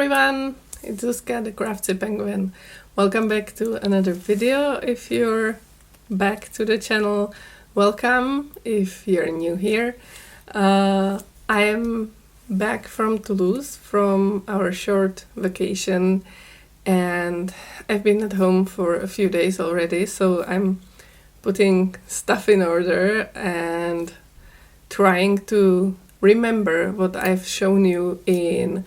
everyone, it's Zuzka, the craftsy penguin. Welcome back to another video. If you're back to the channel, welcome. If you're new here, I am back from Toulouse from our short vacation, and I've been at home for a few days already, so I'm putting stuff in order and trying to remember what I've shown you in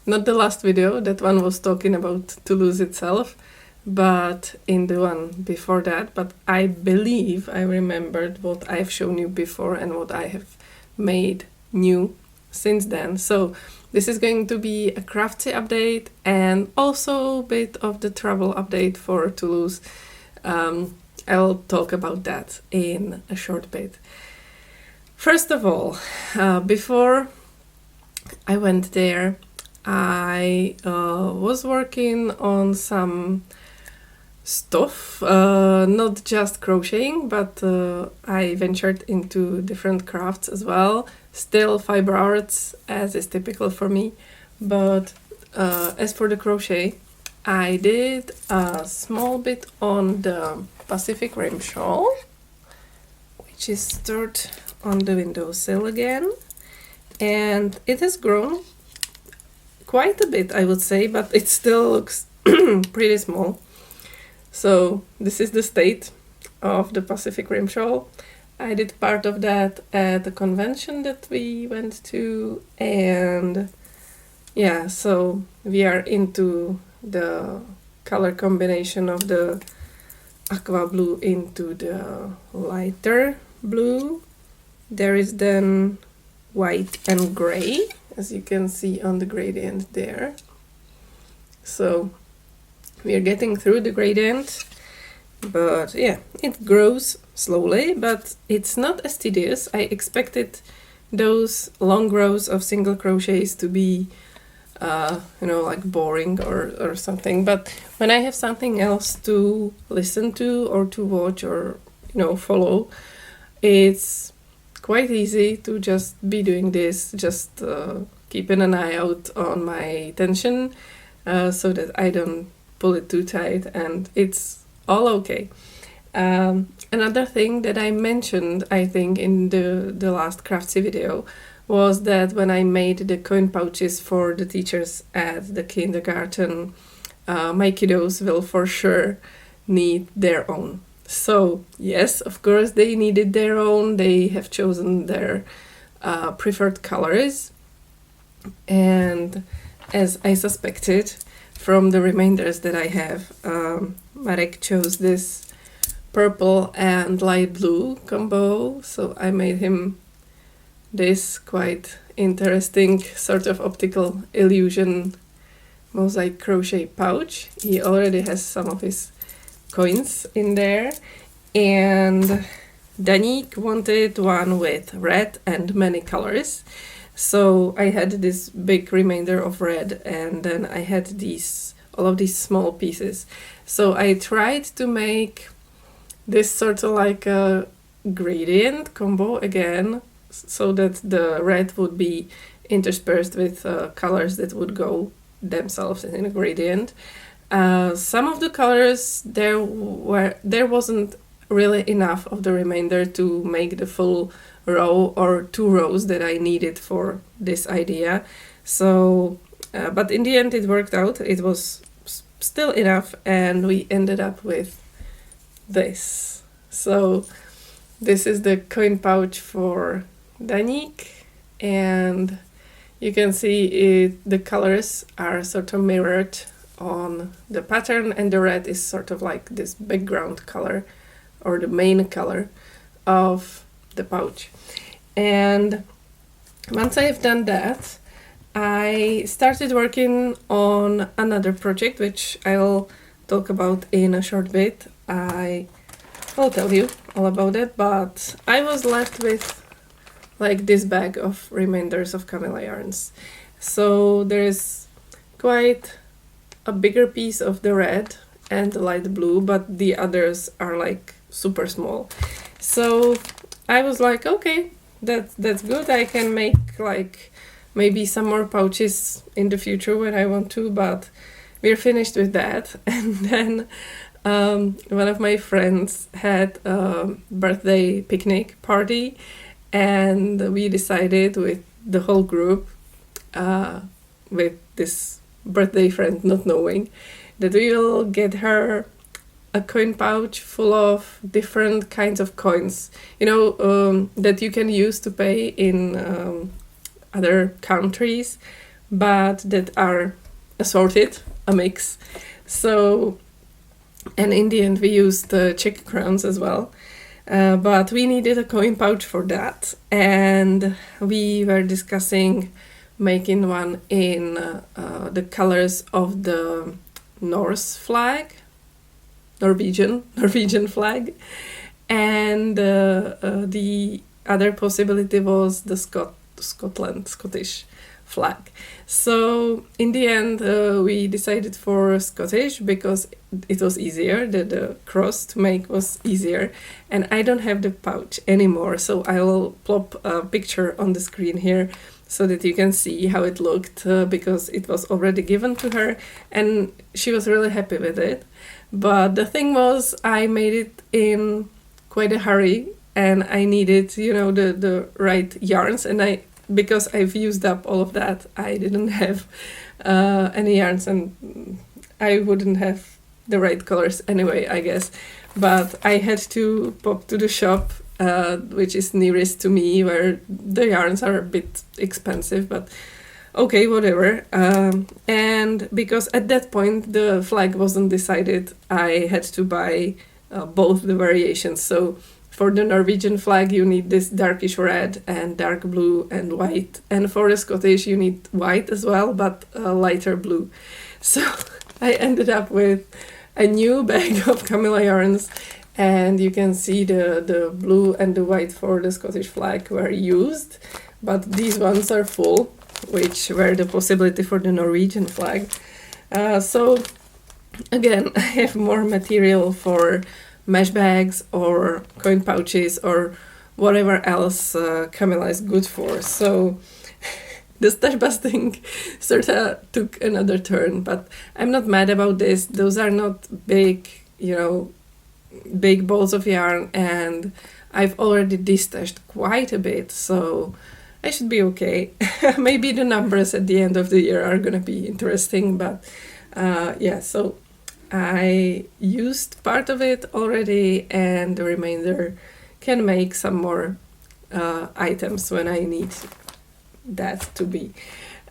not the last video, that one was talking about Toulouse itself, but in the one before that. But I believe I remembered what I've shown you before and what I have made new since then. So this is going to be a craftsy update and also a bit of the travel update for Toulouse. I'll talk about that in a short bit. First of all, before I went there, I was working on some stuff, not just crocheting, but I ventured into different crafts as well. Still fiber arts, as is typical for me, but as for the crochet, I did a small bit on the Pacific Rim shawl, which is stored on the windowsill again, and it has grown quite a bit, I would say, but it still looks pretty small. So this is the state of the Pacific Rim shawl. I did part of that at the convention that we went to, and yeah, so we are into the color combination of the aqua blue into the lighter blue. There is then white and gray, as you can see on the gradient there. So we are getting through the gradient, but yeah, it grows slowly, but it's not as tedious. I expected those long rows of single crochets to be like boring or something, but when I have something else to listen to or to watch or follow, it's quite easy to just be doing this, just keeping an eye out on my tension so that I don't pull it too tight, and it's all okay. Another thing that I mentioned, I think, in the last craftsy video was that when I made the coin pouches for the teachers at the kindergarten, my kiddos will for sure need their own. So yes, of course they needed their own. They have chosen their preferred colors, and as I suspected from the reminders that I have, Marek chose this purple and light blue combo, so I made him this quite interesting sort of optical illusion mosaic crochet pouch. He already has some of his coins in there, and Danik wanted one with red and many colors, so I had this big remainder of red, and then I had all of these small pieces. So I tried to make this sort of like a gradient combo again, so that the red would be interspersed with colors that would go themselves in a gradient. Some of the colors there wasn't really enough of the remainder to make the full row or 2 rows that I needed for this idea. So, but in the end it worked out. It was still enough, and we ended up with this. So this is the coin pouch for Danik, and you can see the colors are sort of mirrored on the pattern, and the red is sort of like this background color or the main color of the pouch. And once I have done that, I started working on another project, which I'll talk about in a short bit. I will tell you all about it, but I was left with like this bag of remainders of Camilla yarns. So there is quite a bigger piece of the red and the light blue, but the others are like super small. So I was like, okay, that's good. I can make like maybe some more pouches in the future when I want to, but we're finished with that. And then one of my friends had a birthday picnic party, and we decided with the whole group, with this birthday friend not knowing, that we will get her a coin pouch full of different kinds of coins, that you can use to pay in other countries, but that are assorted, a mix. So, and in the end we used Czech crowns as well, but we needed a coin pouch for that, and we were discussing making one in the colors of the Norse flag, Norwegian flag, and the other possibility was the Scottish flag. So in the end we decided for Scottish because it was easier, the cross to make was easier, and I don't have the pouch anymore, so I will plop a picture on the screen here so that you can see how it looked, because it was already given to her and she was really happy with it. But the thing was, I made it in quite a hurry and I needed, the right yarns, and because I've used up all of that, I didn't have any yarns, and I wouldn't have the right colors anyway, I guess. But I had to pop to the shop, which is nearest to me, where the yarns are a bit expensive, but okay, whatever. And because at that point the flag wasn't decided, I had to buy both the variations. So for the Norwegian flag you need this darkish red and dark blue and white, and for the Scottish you need white as well, but lighter blue. So I ended up with a new bag of Camilla yarns, and you can see the blue and the white for the Scottish flag were used, but these ones are full, which were the possibility for the Norwegian flag. So again, I have more material for mesh bags or coin pouches or whatever else Camilla is good for. So the stash busting sort of took another turn, but I'm not mad about this. Those are not big, big balls of yarn, and I've already destashed quite a bit, so I should be okay. Maybe the numbers at the end of the year are gonna be interesting, but so I used part of it already, and the remainder can make some more items when I need that to be.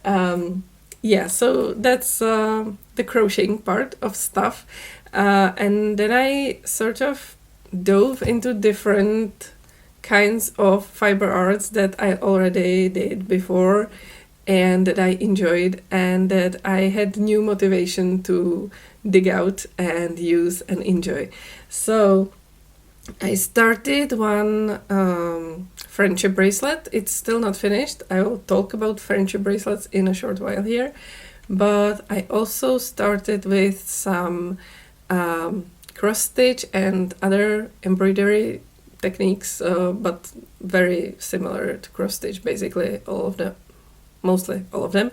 So that's the crocheting part of stuff. And then I sort of dove into different kinds of fiber arts that I already did before and that I enjoyed and that I had new motivation to dig out and use and enjoy. So I started one friendship bracelet. It's still not finished. I will talk about friendship bracelets in a short while here. But I also started with some cross stitch and other embroidery techniques, but very similar to cross stitch, basically mostly all of them.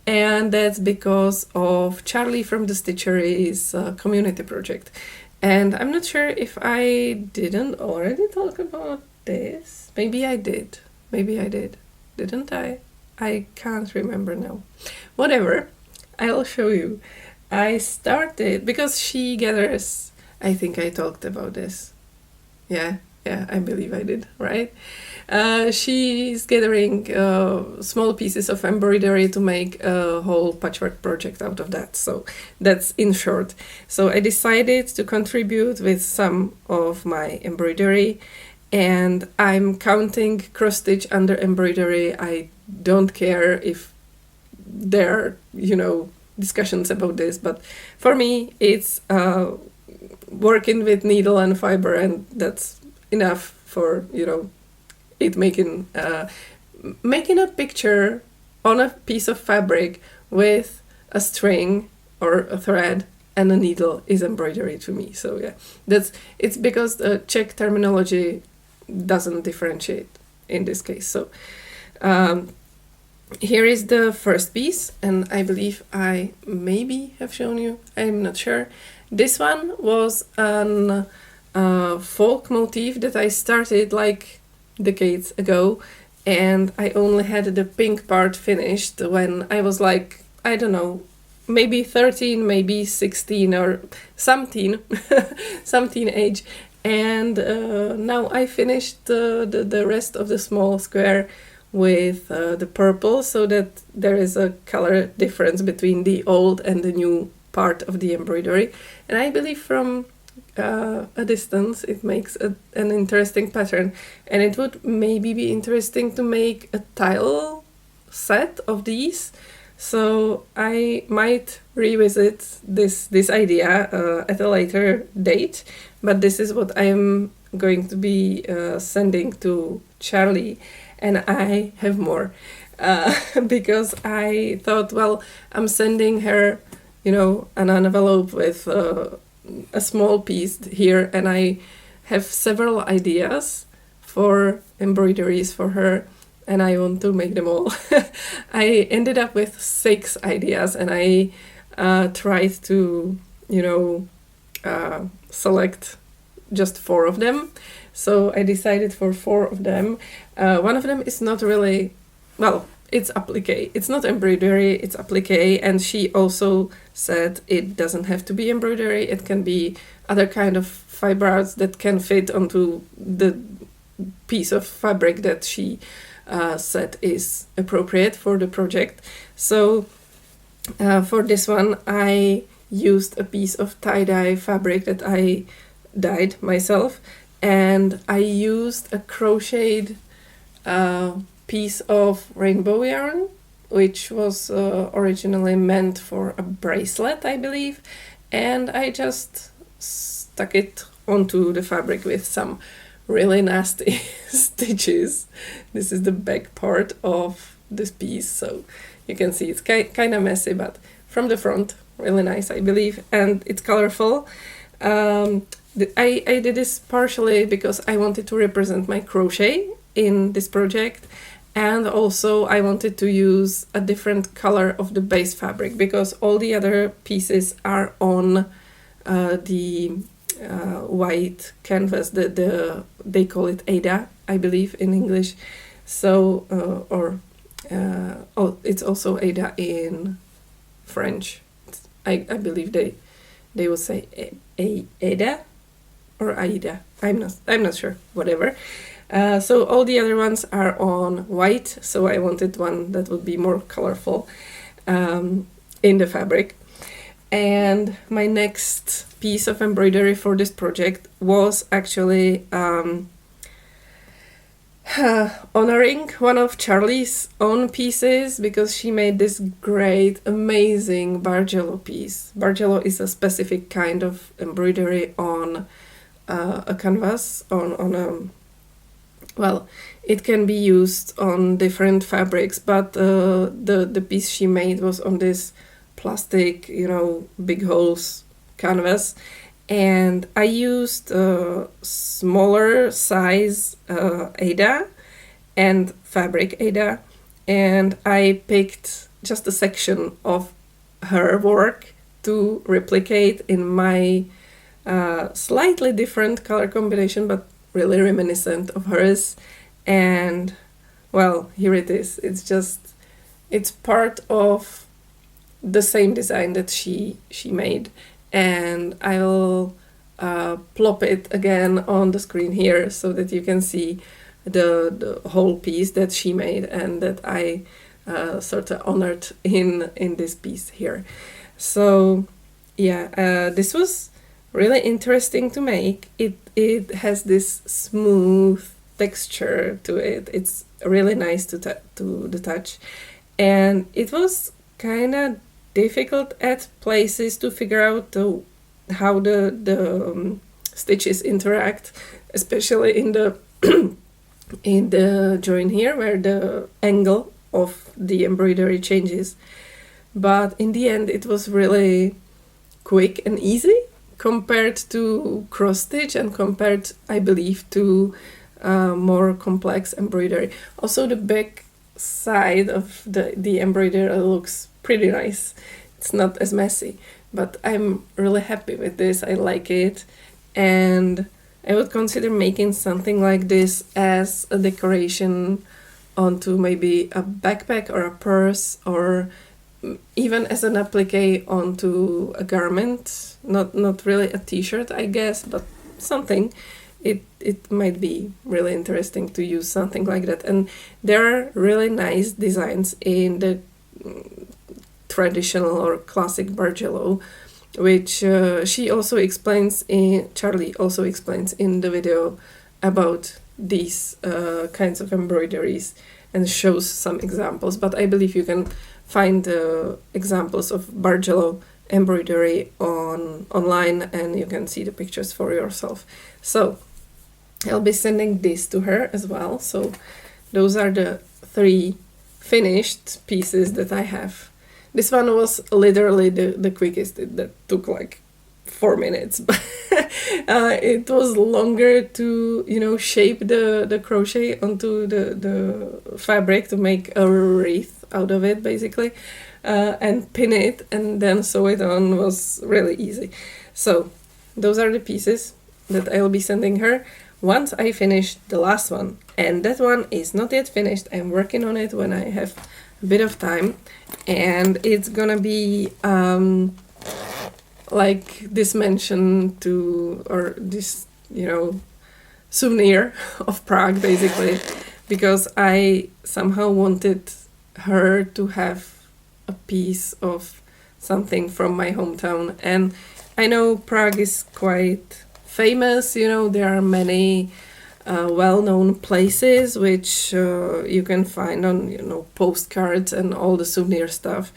And that's because of Charlie from the Stitchery's community project. And I'm not sure if I didn't already talk about this. Maybe I did. Didn't I? I can't remember now. Whatever, I'll show you. I started, because she gathers, I think I talked about this. Yeah, I believe I did, right? She's gathering small pieces of embroidery to make a whole patchwork project out of that. So that's in short. So I decided to contribute with some of my embroidery, and I'm counting cross stitch under embroidery. I don't care if there are, discussions about this, but for me it's working with needle and fiber, and that's enough for it making a picture on a piece of fabric with a string or a thread and a needle is embroidery to me. So yeah, it's because the Czech terminology doesn't differentiate in this case. So here is the first piece, and I believe I maybe have shown you, I'm not sure. This one was an folk motif that I started like decades ago, and I only had the pink part finished when I was like, I don't know, maybe 13, maybe 16 or some teen, some teenage. And now I finished the rest of the small square with the purple, so that there is a color difference between the old and the new part of the embroidery. And I believe from a distance it makes an interesting pattern, and it would maybe be interesting to make a tile set of these. So I might revisit this idea at a later date, but this is what I am going to be sending to Charlie, and I have more because I thought, well, I'm sending her, you know, an envelope with a small piece here, and I have several ideas for embroideries for her, and I want to make them all. I ended up with 6 ideas, and I tried to, you know, select just 4 of them. So I decided for 4 of them. One of them is not really, well, it's applique. It's not embroidery, it's applique, and she also said it doesn't have to be embroidery, it can be other kind of fibers that can fit onto the piece of fabric that she said is appropriate for the project. So for this one I used a piece of tie-dye fabric that I dyed myself, and I used a crocheted piece of rainbow yarn, which was originally meant for a bracelet, I believe, and I just stuck it onto the fabric with some really nasty stitches. This is the back part of this piece, so you can see it's kind of messy, but from the front, really nice, I believe, and it's colorful. I did this partially because I wanted to represent my crochet in this project, and also I wanted to use a different color of the base fabric because all the other pieces are on the white canvas. They call it Ada, I believe, in English. So it's also Ada in French. I believe they will say Ada or Aida. I'm not sure. Whatever. So all the other ones are on white, so I wanted one that would be more colorful in the fabric. And my next piece of embroidery for this project was actually honoring one of Charlie's own pieces, because she made this great, amazing Bargello piece. Bargello is a specific kind of embroidery on a canvas, on a, well, it can be used on different fabrics, but the piece she made was on this plastic, you know, big holes canvas, and I used smaller size Ada and fabric Ada, and I picked just a section of her work to replicate in my slightly different color combination, but really reminiscent of hers. And well, here it is. It's part of the same design that she made, and I will plop it again on the screen here so that you can see the whole piece that she made and that I sort of honored in this piece here. So yeah, this was really interesting to make. It has this smooth texture to it. It's really nice to the touch, and it was kind of difficult at places to figure out how the stitches interact, especially in the in the join here where the angle of the embroidery changes. But in the end it was really quick and easy compared to cross stitch and compared, I believe, to more complex embroidery. Also the back side of the embroidery looks pretty nice. It's not as messy, but I'm really happy with this. I like it, and I would consider making something like this as a decoration onto maybe a backpack or a purse, or even as an applique onto a garment. Not really a t-shirt, I guess, but something. It might be really interesting to use something like that. And there are really nice designs in the traditional or classic Bargello, which Charlie also explains in the video about these kinds of embroideries, and shows some examples. But I believe you can find examples of Bargello embroidery online, and you can see the pictures for yourself. So I'll be sending this to her as well. So those are the 3 finished pieces that I have. This one was literally the quickest. That took like 4 minutes, but it was longer to shape the crochet onto the fabric to make a wreath out of it, basically, and pin it and then sew it on was really easy. So those are the pieces that I'll be sending her once I finish the last one, and that one is not yet finished. I'm working on it when I have a bit of time, and it's gonna be like this mention to, or this souvenir of Prague, basically, because I somehow wanted her to have a piece of something from my hometown. And I know Prague is quite famous, there are many well-known places which you can find on postcards and all the souvenir stuff,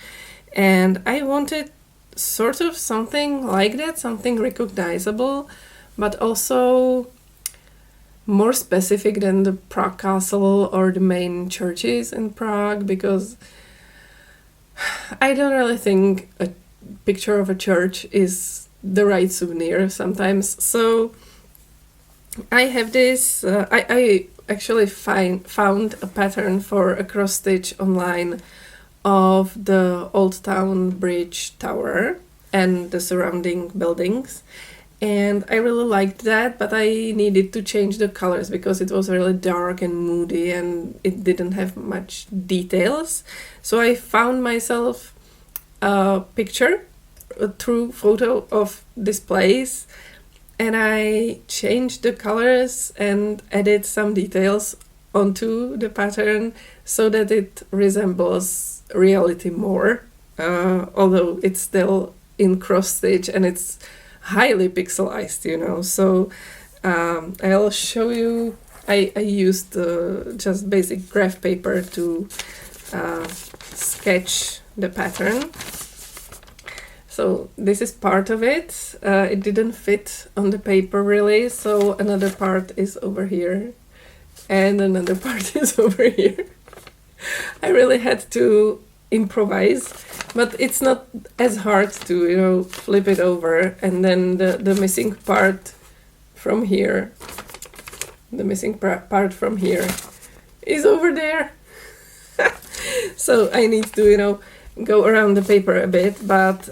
and I wanted sort of something like that, something recognizable, but also more specific than the Prague Castle or the main churches in Prague, because I don't really think a picture of a church is the right souvenir sometimes. So I have this, I actually found a pattern for a cross stitch online of the Old Town Bridge Tower and the surrounding buildings, and I really liked that, but I needed to change the colors because it was really dark and moody and it didn't have much details. So I found myself a picture, a true photo of this place, and I changed the colors and added some details onto the pattern so that it resembles reality more, although it's still in cross stitch and it's highly pixelized, so I'll show you. I used just basic graph paper to sketch the pattern. So this is part of it. It didn't fit on the paper really, so another part is over here and another part is over here. I really had to improvise, but it's not as hard to flip it over, and then the missing part from here, is over there. So I need to go around the paper a bit, but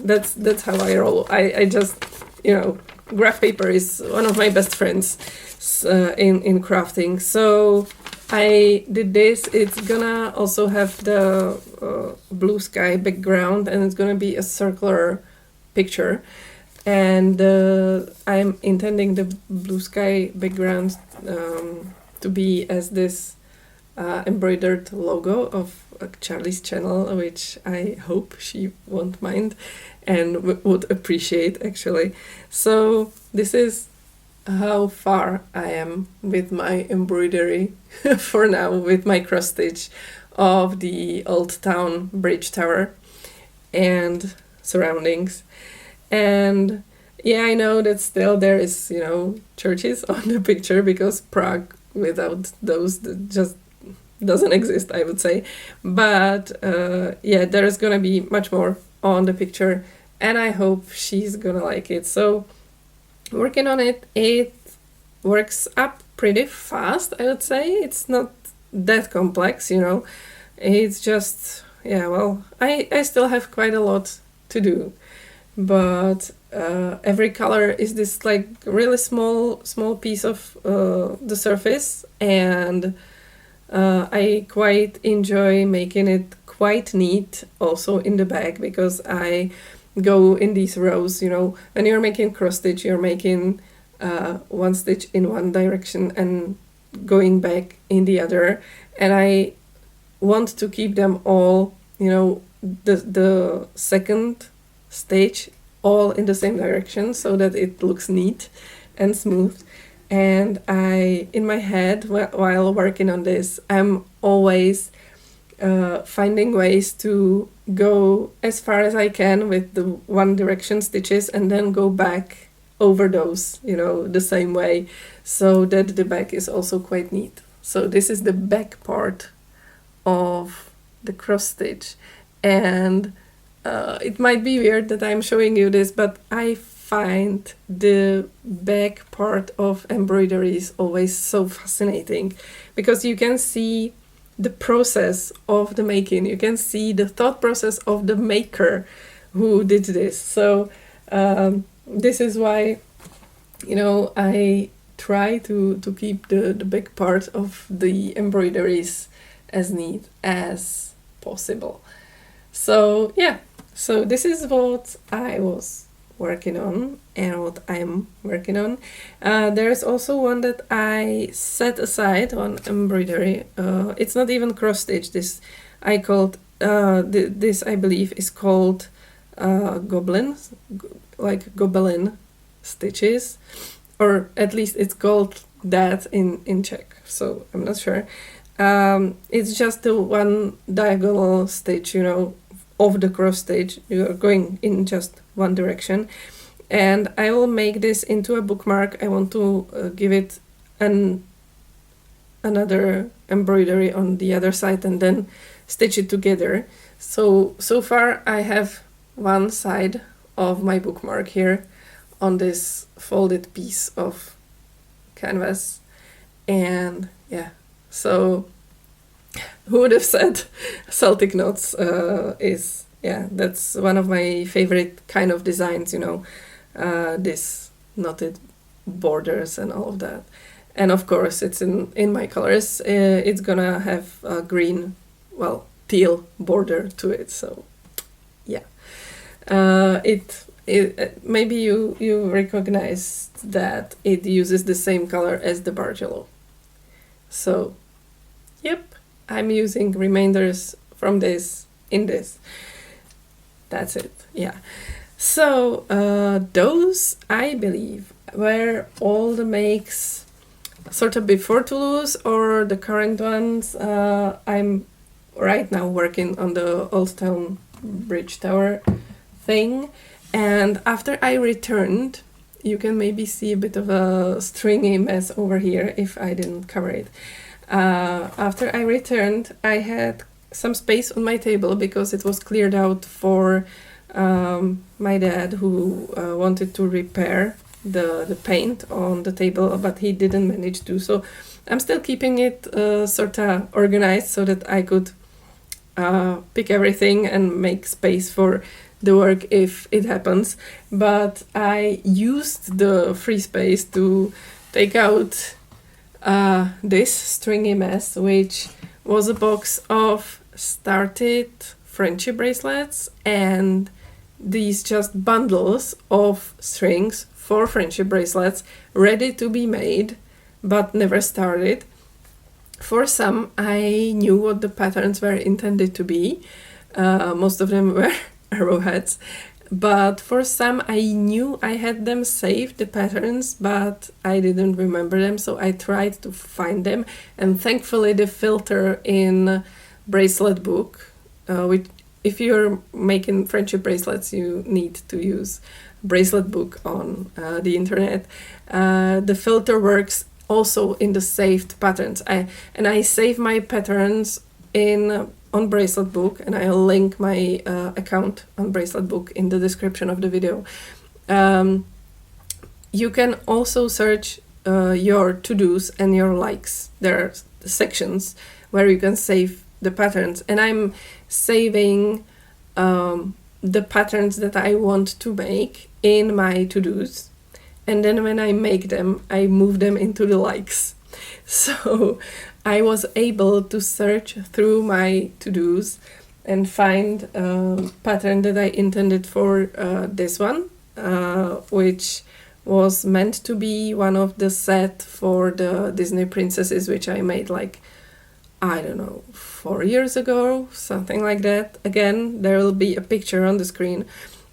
that's how I roll. I just graph paper is one of my best friends in crafting. So I did this. It's gonna also have the blue sky background, and it's gonna be a circular picture, and I'm intending the blue sky background to be as this embroidered logo of Charlie's channel, which I hope she won't mind and would appreciate, actually. So this is how far I am with my embroidery for now, with my cross stitch of the Old Town Bridge Tower and surroundings. And yeah, I know that still there is churches on the picture, because Prague without those just doesn't exist, I would say. But yeah, there's gonna be much more on the picture, and I hope she's gonna like it. So working on it, it works up pretty fast, I would say. It's not that complex, you know. It's just, yeah, well, I still have quite a lot to do, but every color is this like really small piece of the surface, and I quite enjoy making it quite neat also in the bag, because I go in these rows, you know. When you're making cross stitch, you're making one stitch in one direction and going back in the other, and I want to keep them all, you know, the second stitch all in the same direction so that it looks neat and smooth. And I, in my head, while working on this, I'm always finding ways to go as far as I can with the one direction stitches and then go back over those, you know, the same way, so that the back is also quite neat. So this is the back part of the cross stitch, and it might be weird that I'm showing you this, but I find the back part of embroideries always so fascinating, because you can see the process of the making, you can see the thought process of the maker who did this. So this is why, you know, I try to keep the back part of the embroideries as neat as possible. So yeah, so this is what I was working on and what I'm working on. There's also one that I set aside on embroidery. It's not even cross stitch. This I called this, I believe, is called goblins, like gobelin stitches, or at least it's called that in Czech, so I'm not sure. It's just the one diagonal stitch, you know, of the cross stitch. You're going in just one direction, and I will make this into a bookmark. I want to give it another embroidery on the other side and then stitch it together. So far I have one side of my bookmark here on this folded piece of canvas, and yeah, so who would have said Celtic knots is, yeah, that's one of my favorite kind of designs, you know, this knotted borders and all of that. And of course it's in my colors. It's gonna have a green, well, teal border to it, so yeah. It maybe you recognize that it uses the same color as the Bargello. So yep, I'm using remainders from this in this. That's it, yeah. So those, I believe, were all the makes sort of before Toulouse, or the current ones. I'm right now working on the Old Town Bridge Tower thing, and after I returned, you can maybe see a bit of a stringy mess over here if I didn't cover it. After I returned, I had some space on my table because it was cleared out for my dad, who wanted to repair the paint on the table, but he didn't manage to. So I'm still keeping it sort of organized so that I could pick everything and make space for the work if it happens. But I used the free space to take out this stringy mess, which was a box of started friendship bracelets and these just bundles of strings for friendship bracelets ready to be made but never started. For some, I knew what the patterns were intended to be. Most of them were arrowheads, but for some I knew I had them saved, the patterns, but I didn't remember them, so I tried to find them, and thankfully the filter in bracelet book, which if you're making friendship bracelets you need to use bracelet book on the internet. The filter works also in the saved patterns. I save my patterns on bracelet book, and I'll link my account on bracelet book in the description of the video. You can also search your to-dos and your likes. There are sections where you can save the patterns, and I'm saving the patterns that I want to make in my to-dos, and then when I make them, I move them into the likes. So I was able to search through my to-dos and find a pattern that I intended for this one, which was meant to be one of the set for the Disney princesses, which I made like, I don't know, 4 years ago, something like that. Again, there will be a picture on the screen,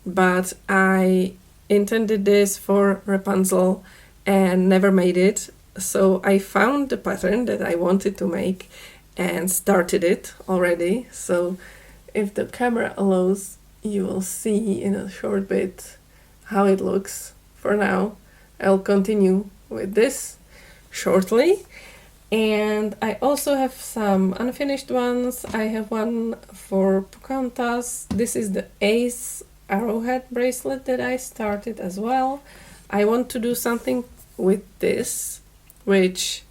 but I intended this for Rapunzel and never made it. So I found the pattern that I wanted to make and started it already. So if the camera allows, you will see in a short bit how it looks. For now, I'll continue with this shortly. And I also have some unfinished ones. I have one for Pocahontas. This is the Ace arrowhead bracelet that I started as well. I want to do something with this, which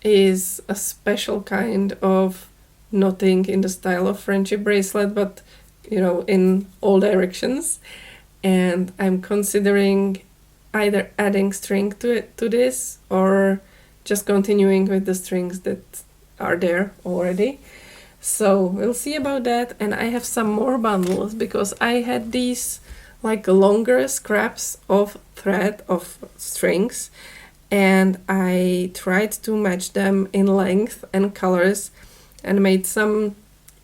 is a special kind of knotting in the style of friendship bracelet, but you know, in all directions. And I'm considering either adding string to this or just continuing with the strings that are there already. So we'll see about that. And I have some more bundles because I had these like longer scraps of thread of strings, and I tried to match them in length and colors and made some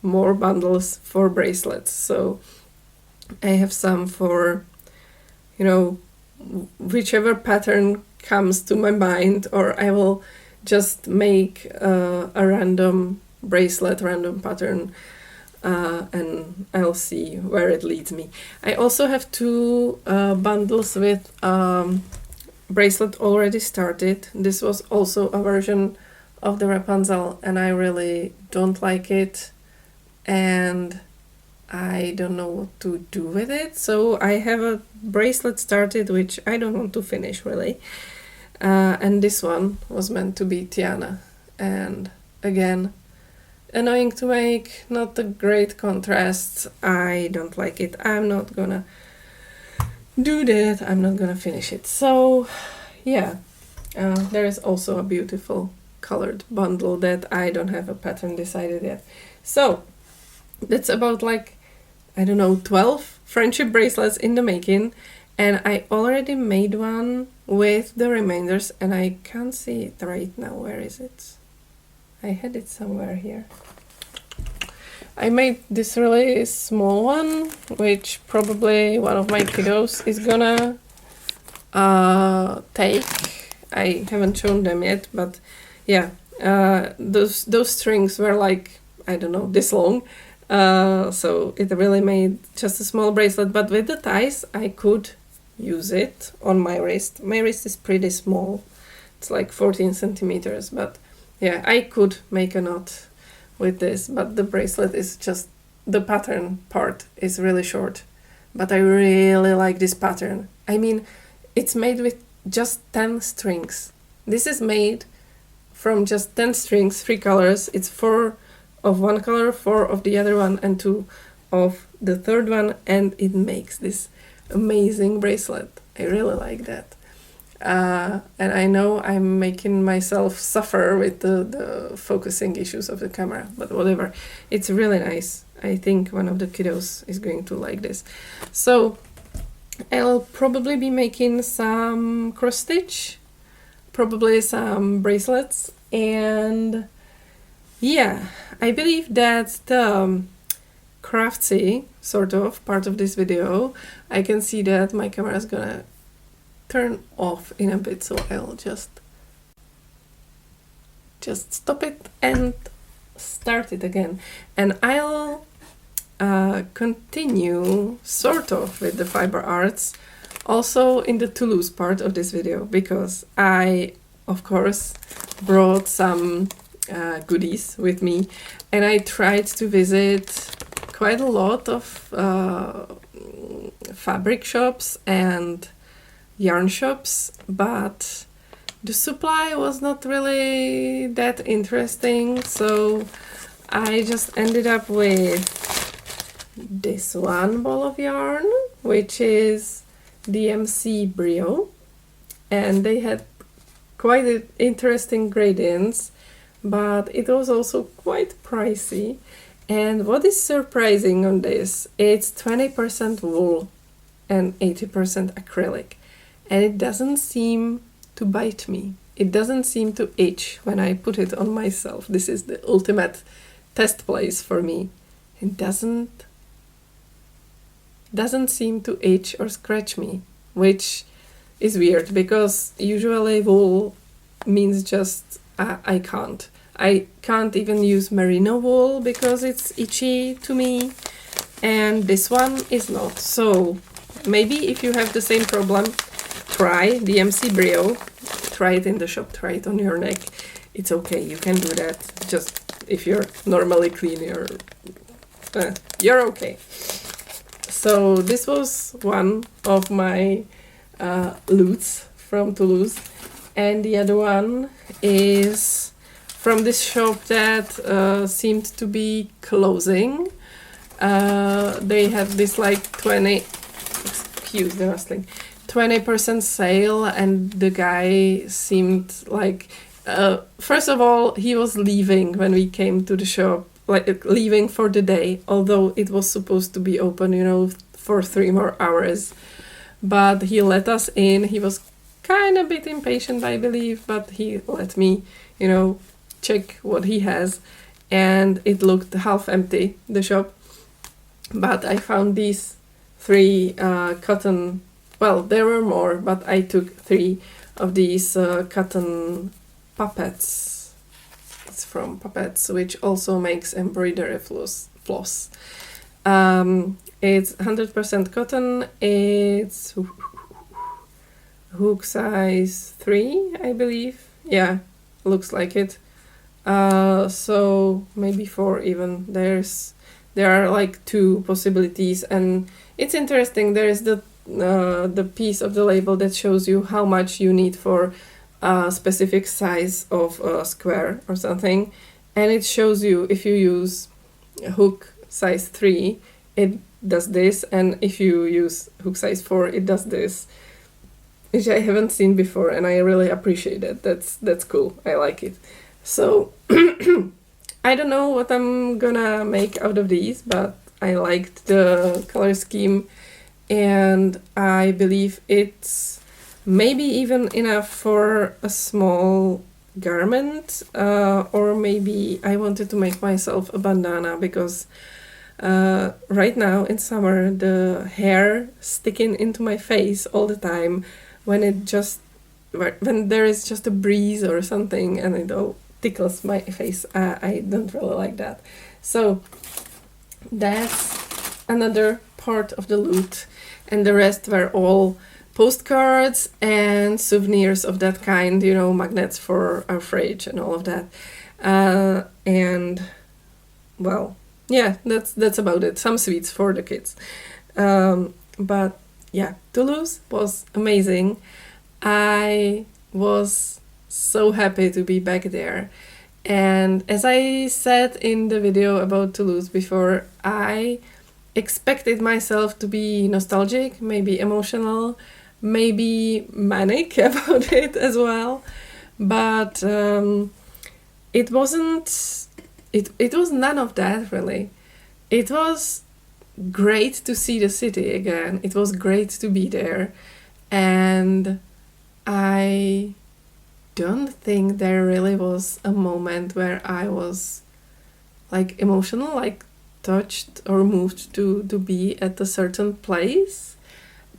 more bundles for bracelets. So I have some for, you know, whichever pattern comes to my mind, or I will just make a random bracelet, random pattern, and I'll see where it leads me. I also have two bundles with bracelet already started. This was also a version of the Rapunzel, and I really don't like it, and I don't know what to do with it. So I have a bracelet started which I don't want to finish really, and this one was meant to be Tiana, and again, annoying to make, not a great contrast. I don't like it. I'm not gonna do that. I'm not gonna finish it. So yeah, there is also a beautiful colored bundle that I don't have a pattern decided yet. So that's about like, I don't know, 12 friendship bracelets in the making, and I already made one with the remainders, and I can't see it right now. Where is it? I had it somewhere here. I made this really small one, which probably one of my kiddos is gonna take. I haven't shown them yet, but yeah, those strings were like, I don't know, this long. So it really made just a small bracelet, but with the ties I could use it on my wrist. My wrist is pretty small, it's like 14 centimeters, but yeah, I could make a knot with this, but the bracelet is just, the pattern part is really short, but I really like this pattern. I mean, it's made with just 10 strings. This is made from just 10 strings, 3 colors. It's 4 of one color, 4 of the other one, and 2 of the third one, and it makes this amazing bracelet. I really like that. And I know I'm making myself suffer with the focusing issues of the camera, but whatever. It's really nice. I think one of the kiddos is going to like this. So I'll probably be making some cross stitch, probably some bracelets, and yeah, I believe that the craftsy sort of part of this video, I can see that my camera is gonna turn off in a bit, so I'll just stop it and start it again, and I'll continue sort of with the fiber arts also in the Toulouse part of this video, because I of course brought some goodies with me, and I tried to visit quite a lot of fabric shops and yarn shops, but the supply was not really that interesting, so I just ended up with this one ball of yarn, which is DMC Brio, and they had quite interesting gradients, but it was also quite pricey. And what is surprising on this, it's 20% wool and 80% acrylic, and it doesn't seem to bite me. It doesn't seem to itch when I put it on myself. This is the ultimate test place for me. It doesn't seem to itch or scratch me, which is weird because usually wool means just I can't. I can't even use merino wool because it's itchy to me, and this one is not. So maybe if you have the same problem, try DMC Brio. Try it in the shop, try it on your neck. It's okay, you can do that. Just if you're normally clean, you're okay. So this was one of my loots from Toulouse, and the other one is from this shop that seemed to be closing. They had this like 20% sale, and the guy seemed like, first of all, he was leaving when we came to the shop, like leaving for the day, although it was supposed to be open, you know, for 3 more hours. But he let us in. He was kind of a bit impatient, I believe, but he let me, you know, check what he has, and it looked half empty, the shop. But I found these 3 cotton, well, there were more, but I took 3 of these cotton puppets. It's from Puppets, which also makes embroidery floss. It's 100% cotton. It's hook size 3, I believe. Yeah, looks like it. So maybe 4 even. There are like 2 possibilities, and it's interesting. There is the piece of the label that shows you how much you need for a specific size of a square or something, and it shows you if you use hook size 3, it does this, and if you use hook size 4, it does this, which I haven't seen before, and I really appreciate it. That's cool. I like it. So I don't know what I'm gonna make out of these, but I liked the color scheme, and I believe it's maybe even enough for a small garment, or maybe I wanted to make myself a bandana, because right now in summer the hair sticking into my face all the time when there is just a breeze or something and it all tickles my face. I don't really like that. So that's another part of the loot, and the rest were all postcards and souvenirs of that kind, you know, magnets for our fridge and all of that. And well, yeah, that's about it. Some sweets for the kids. But yeah, Toulouse was amazing. I was so happy to be back there. And as I said in the video about Toulouse before, I expected myself to be nostalgic, maybe emotional, maybe manic about it as well. But it wasn't, it was none of that really. It was great to see the city again. It was great to be there. And I don't think there really was a moment where I was like emotional, like touched or moved to be at a certain place.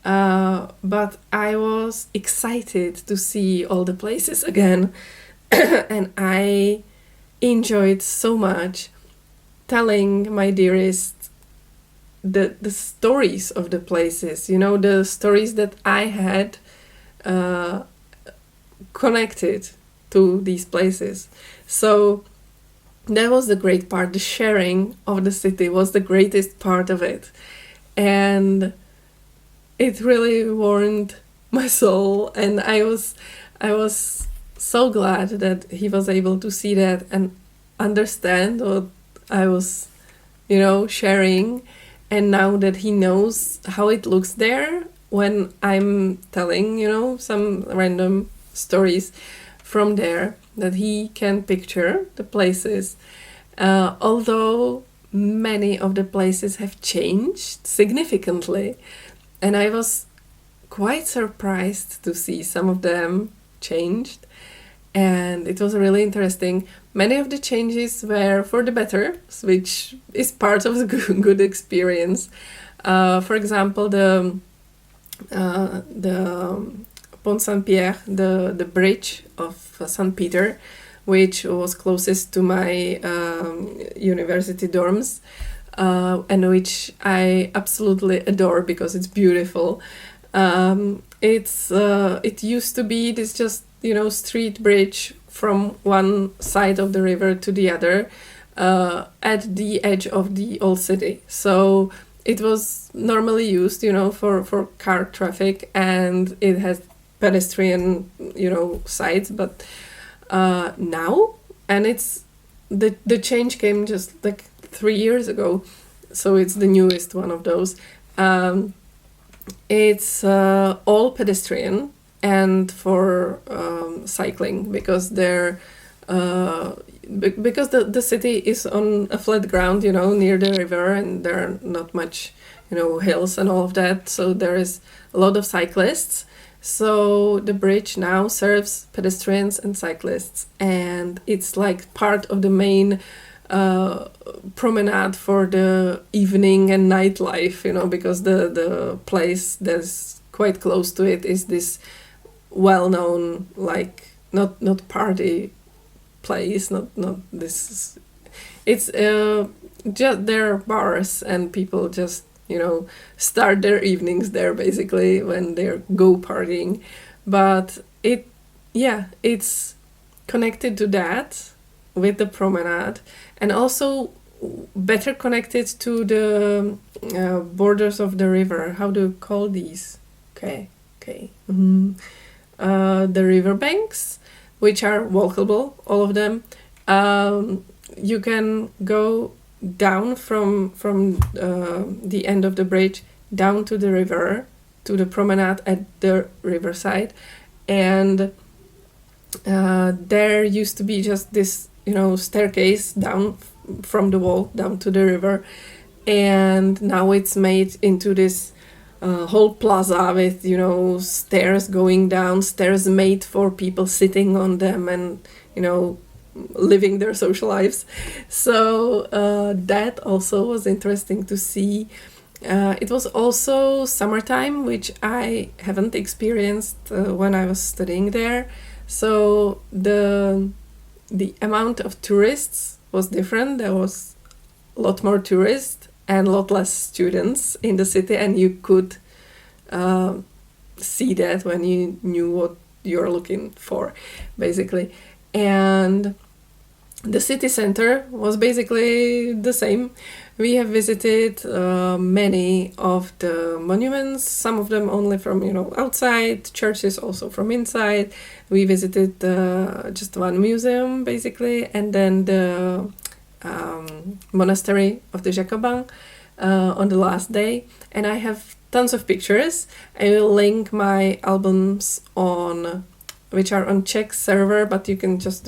But I was excited to see all the places again. And I enjoyed so much telling my dearest the stories of the places, you know, the stories that I had connected to these places. So that was the great part. The sharing of the city was the greatest part of it, and it really warmed my soul. And I was so glad that he was able to see that and understand what I was, sharing. And now that he knows how it looks there when I'm telling, some random stories from there, that he can picture the places. Although many of the places have changed significantly. And I was quite surprised to see some of them changed. And it was really interesting. Many of the changes were for the better, which is part of the good experience. For example, the Pont Saint-Pierre, the bridge of St. Peter, which was closest to my university dorms, and which I absolutely adore because it's beautiful. It used to be this just street bridge from one side of the river to the other, at the edge of the old city. So it was normally used, for car traffic, and it has pedestrian, sides. But now, and it's the change came just like 3 years ago, so it's the newest one of those. It's all pedestrian and for cycling, because the city is on a flat ground, near the river, and there are not much, hills and all of that. So there is a lot of cyclists. So the bridge now serves pedestrians and cyclists, and it's like part of the main promenade for the evening and nightlife, because the place that's quite close to it is this well-known, like not party place, not this. It's just there are bars, and people just start their evenings there basically when they go partying. But it's connected to that with the promenade, and also better connected to the borders of the river. How do you call these? Okay. The river banks, which are walkable, all of them. You can go down from the end of the bridge down to the river, to the promenade at the riverside, and there used to be just this staircase down from the wall down to the river, and now it's made into this whole plaza with stairs going down, stairs made for people sitting on them and living their social lives. So that also was interesting to see. It was also summertime, which I haven't experienced when I was studying there. So the amount of tourists was different. There was a lot more tourists and a lot less students in the city, and you could see that when you knew what you're looking for, basically. And the city center was basically the same. We have visited many of the monuments, some of them only from outside, churches also from inside. We visited just one museum basically, and then the monastery of the Jacobins on the last day. And I have tons of pictures. I will link my albums which are on Czech server, but you can just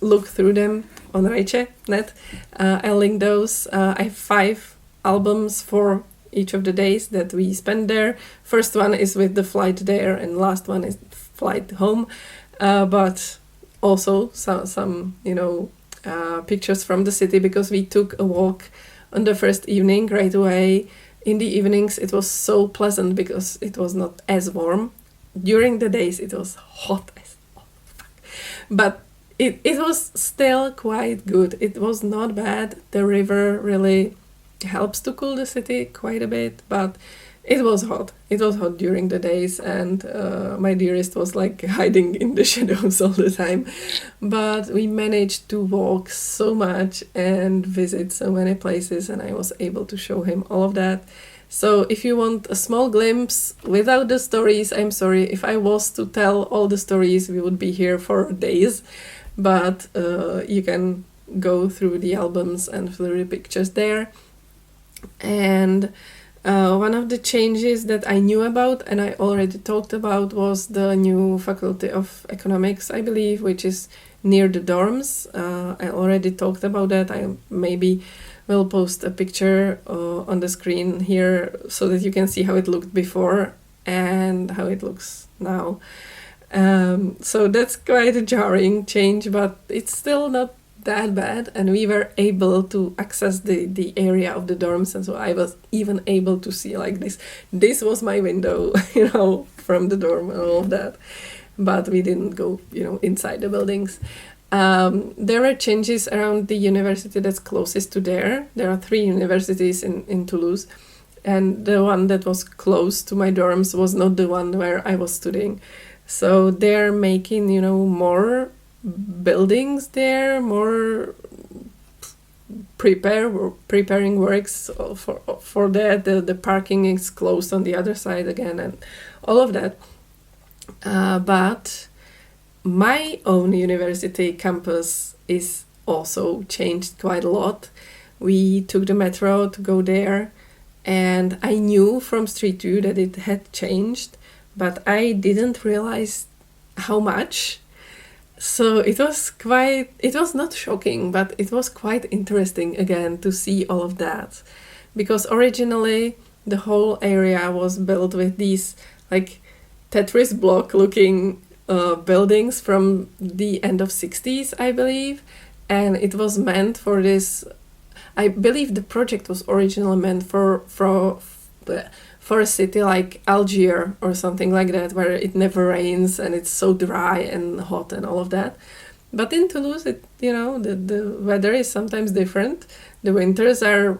look through them on Reiche.net. I'll link those. I have 5 albums for each of the days that we spent there. First one is with the flight there, and last one is flight home. But also some pictures from the city, because we took a walk on the first evening right away. In the evenings it was so pleasant because it was not as warm. During the days it was hot as fuck. But it was still quite good. It was not bad. The river really helps to cool the city quite a bit, but It was hot. It was hot during the days, and my dearest was like hiding in the shadows all the time. But we managed to walk so much and visit so many places, and I was able to show him all of that. So if you want a small glimpse without the stories, I'm sorry. If I was to tell all the stories, we would be here for days. But you can go through the albums and through the pictures there. And one of the changes that I knew about and I already talked about was the new Faculty of Economics, I believe, which is near the dorms. I already talked about that. I maybe will post a picture on the screen here so that you can see how it looked before and how it looks now. So that's quite a jarring change, but it's still not that bad, and we were able to access the area of the dorms, and so I was even able to see like this was my window, you know, from the dorm and all of that, but we didn't go, you know, inside the buildings. There are changes around the university that's closest to there. There are 3 universities in Toulouse, and the one that was close to my dorms was not the one where I was studying. So they're making, you know, more buildings there, more preparing works for that. The parking is closed on the other side again, and all of that. But my own university campus is also changed quite a lot. We took the metro to go there, and I knew from Street View that it had changed, but I didn't realize how much. So it was not shocking, but it was quite interesting again to see all of that. Because originally the whole area was built with these like Tetris block looking buildings from the end of 60s, I believe. And it was meant for this, I believe the project was originally meant for a city like Algiers or something like that, where it never rains and it's so dry and hot and all of that. But in Toulouse, the weather is sometimes different. The winters are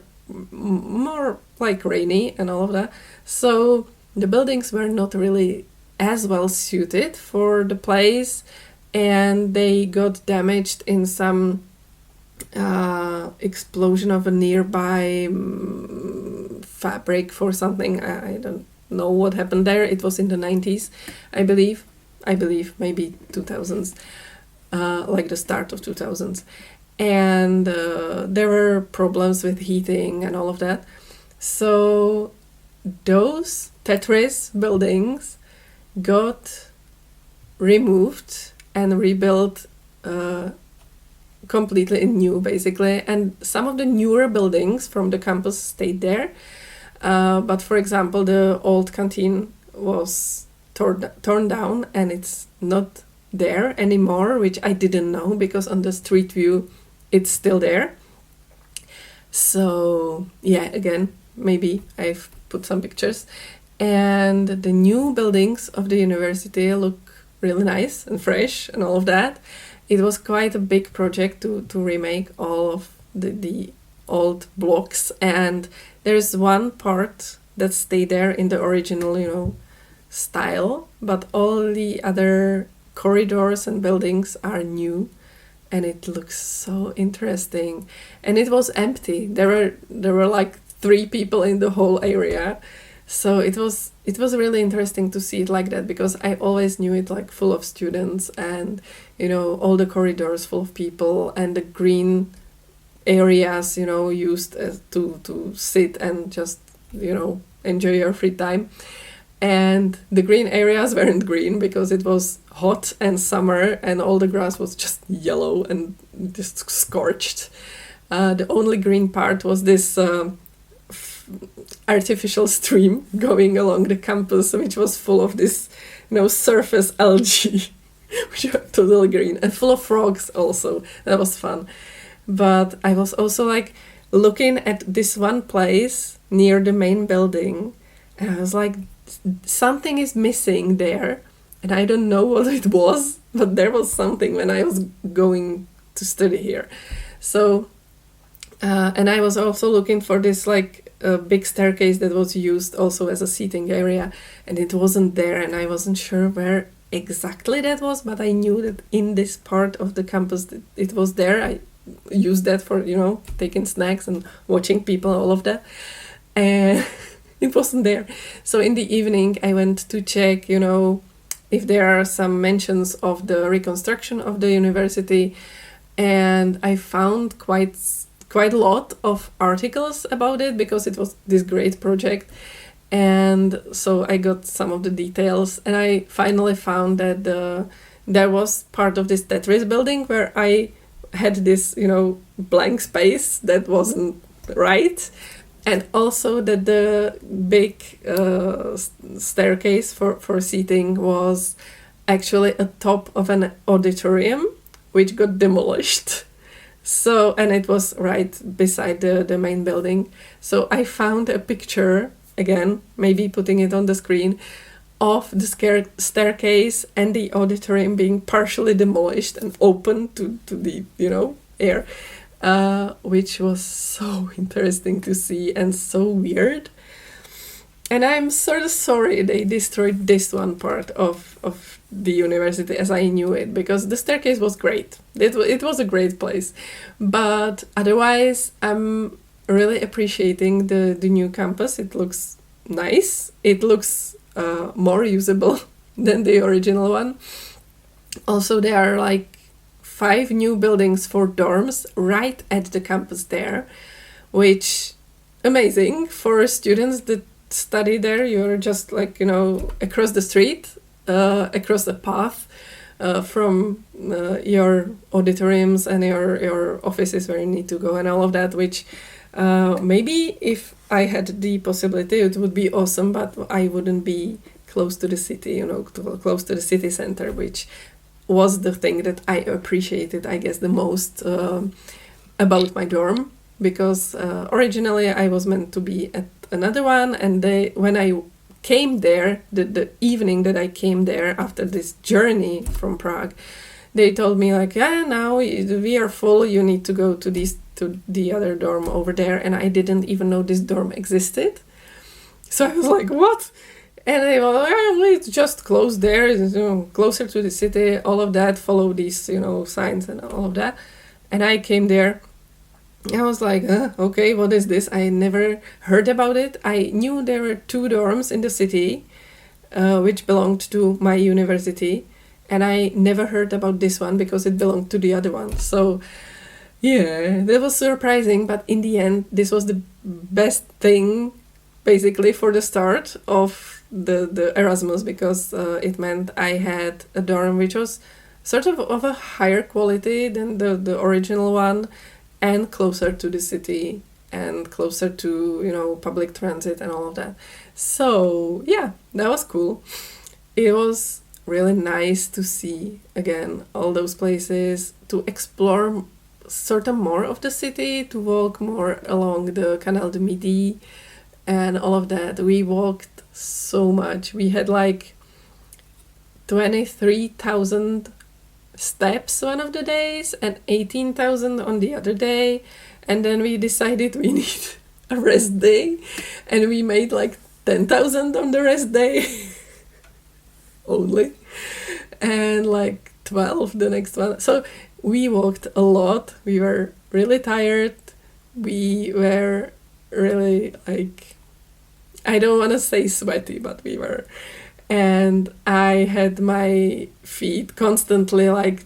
more like rainy and all of that. So the buildings were not really as well suited for the place, and they got damaged in some explosion of a nearby fabric for something. I don't know what happened there. It was in the 90s, I believe, maybe 2000s, like the start of 2000s. And there were problems with heating and all of that. So those Tetris buildings got removed and rebuilt completely new, basically. And some of the newer buildings from the campus stayed there. But for example, the old canteen was torn down and it's not there anymore, which I didn't know because on the Street View it's still there. So yeah, again, maybe I've put some pictures. And the new buildings of the university look really nice and fresh and all of that. It was quite a big project to remake all of the old blocks, and there's one part that stayed there in the original, style, but all the other corridors and buildings are new, and it looks so interesting. And it was empty. There were like 3 people in the whole area. So it was really interesting to see it like that, because I always knew it like full of students and, all the corridors full of people, and the green areas, used to sit and just, enjoy your free time. And the green areas weren't green because it was hot and summer and all the grass was just yellow and just scorched. The only green part was this artificial stream going along the campus, which was full of this, surface algae, which are totally green, and full of frogs also. That was fun. But I was also like looking at this one place near the main building, and I was like, something is missing there, and I don't know what it was, but there was something when I was going to study here. So And I was also looking for this like a big staircase that was used also as a seating area, and it wasn't there, and I wasn't sure where exactly that was, but I knew that in this part of the campus it was there. I used that for, you know, taking snacks and watching people, all of that, and it wasn't there. So in the evening I went to check, you know, if there are some mentions of the reconstruction of the university, and I found quite a lot of articles about it because it was this great project. And so I got some of the details, and I finally found that there was part of this Tetris building where I had this, you know, blank space that wasn't right, and also that the big staircase for seating was actually atop of an auditorium which got demolished. So, and it was right beside the main building. So I found a picture, again, maybe putting it on the screen, of the staircase and the auditorium being partially demolished and open to the, you know, air, which was so interesting to see and so weird. And I'm sort of sorry they destroyed this one part of the university as I knew it, because the staircase was great. It was a great place. But otherwise, I'm really appreciating the new campus. It looks nice. It looks more usable than the original one. Also, there are like 5 new buildings for dorms right at the campus there, which amazing for students that study there. You're just like, you know, across the street, across the path from your auditoriums and your offices where you need to go and all of that, which maybe if I had the possibility it would be awesome, but I wouldn't be close to the city, you know, close to the city center, which was the thing that I appreciated, I guess, the most about my dorm, because originally I was meant to be at another one, and when I came there, the evening that I came there after this journey from Prague, they told me like, yeah, now we are full, you need to go to the other dorm over there, and I didn't even know this dorm existed. So I was like, what? And they were like, oh, it's just close there, you know, closer to the city, all of that, follow these, you know, signs and all of that. And I came there. I was like, okay, what is this? I never heard about it. I knew there were 2 dorms in the city, which belonged to my university, and I never heard about this one because it belonged to the other one. So, yeah, that was surprising, but in the end, this was the best thing, basically, for the start of the Erasmus, because it meant I had a dorm which was sort of a higher quality than the original one, and closer to the city, and closer to, you know, public transit and all of that. So, yeah, that was cool. It was really nice to see, again, all those places, to explore sort of more of the city, to walk more along the Canal de Midi and all of that. We walked so much. We had like 23,000 steps one of the days and 18,000 on the other day, and then we decided we need a rest day, and we made like 10,000 on the rest day only, and like 12 the next one. So we walked a lot. We were really tired. We were really like, I don't want to say sweaty, but we were. And I had my feet constantly like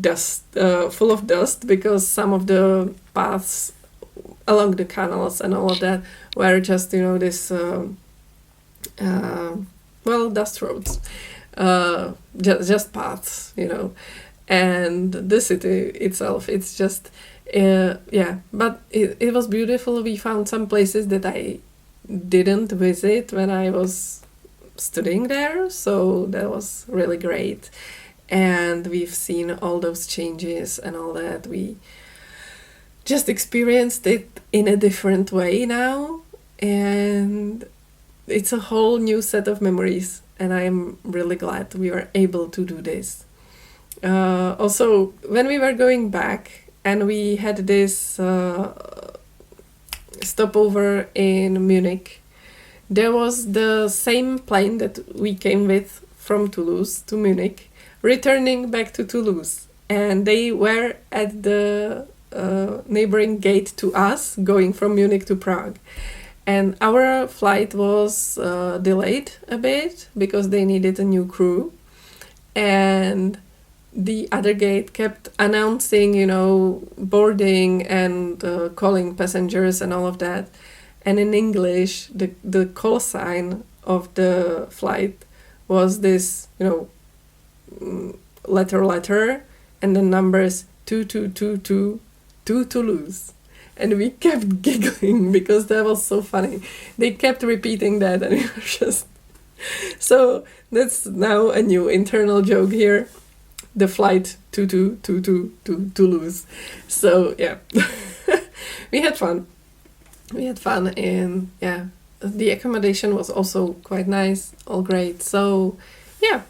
dust, full of dust, because some of the paths along the canals and all of that were just, you know, this, dust roads, just paths, you know. And the city itself, it's just, but it was beautiful. We found some places that I didn't visit when I was studying there, so that was really great. And we've seen all those changes and all that. We just experienced it in a different way now, and it's a whole new set of memories, and I'm really glad we were able to do this. Also, when we were going back, and we had this stopover in Munich. There was the same plane that we came with from Toulouse to Munich, returning back to Toulouse. And they were at the neighboring gate to us, going from Munich to Prague. And our flight was delayed a bit because they needed a new crew. And the other gate kept announcing, you know, boarding and calling passengers and all of that. And in English, the call sign of the flight was this, you know, letter, and the numbers 2222 to Toulouse. And we kept giggling because that was so funny. They kept repeating that, and it was just... So that's now a new internal joke here. The flight 2222 to Toulouse. So yeah, we had fun. And yeah, the accommodation was also quite nice, all great. So yeah,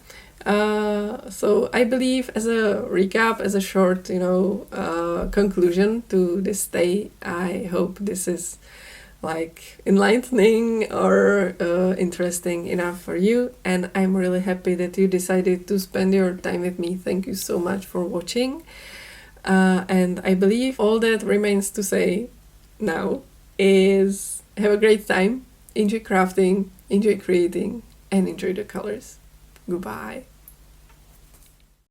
so I believe, as a recap, as a short, you know, conclusion to this stay, I hope this is like enlightening or interesting enough for you, and I'm really happy that you decided to spend your time with me. Thank you so much for watching, and I believe all that remains to say now is have a great time, enjoy crafting, enjoy creating, and enjoy the colors. Goodbye.